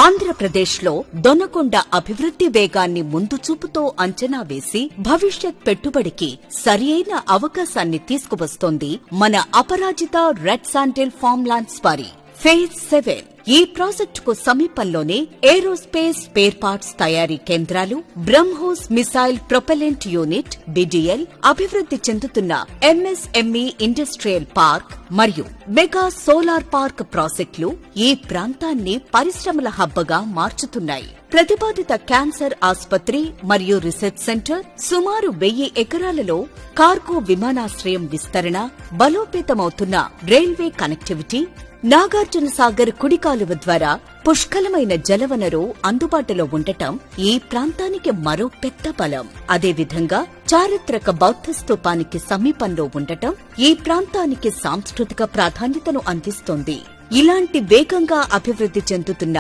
ఆంధ్రప్రదేశ్లో దొనకొండ అభివృద్ధి వేగాన్ని ముందు చూపుతో అంచనా వేసి భవిష్యత్ పెట్టుబడికి సరియైన అవకాశాన్ని తీసుకువస్తోంది మన అపరాజిత రెడ్ శాండిల్ ఫార్మ్ ల్యాండ్స్ వారి ఫేజ్ 7. ఈ ప్రాజెక్టుకు సమీపంలోనే ఏరోస్పేస్ స్పేర్ పార్ట్స్ తయారీ కేంద్రాలు, బ్రహ్మోస్ మిసైల్ ప్రొపెలెంట్ యూనిట్ బిడిఎల్, అభివృద్ధి చెందుతున్న ఎంఎస్ఎంఈ ఇండస్ట్రియల్ పార్క్ మరియు మెగా సోలార్ పార్క్ ప్రాజెక్టులు ఈ ప్రాంతాన్ని పరిశ్రమల హబ్బగా మార్చుతున్నాయి. ప్రతిపాదిత క్యాన్సర్ ఆసుపత్రి మరియు రీసెర్చ్ సెంటర్, సుమారు 1000 ఎకరాలలో కార్గో విమానాశ్రయం విస్తరణ, బలోపేతమవుతున్న రైల్వే కనెక్టివిటీ, నాగార్జున సాగర్ కుడికాలువ ద్వారా పుష్కలమైన జలవనరు అందుబాటులో ఉండటం ఈ ప్రాంతానికి మరో పెద్ద బలం. అదేవిధంగా చారిత్రక బౌద్ధ స్తూపానికి సమీపంలో ఉండటం ఈ ప్రాంతానికి సాంస్కృతిక ప్రాధాన్యతను అందిస్తోంది. ఇలాంటి వేగంగా అభివృద్ధి చెందుతున్న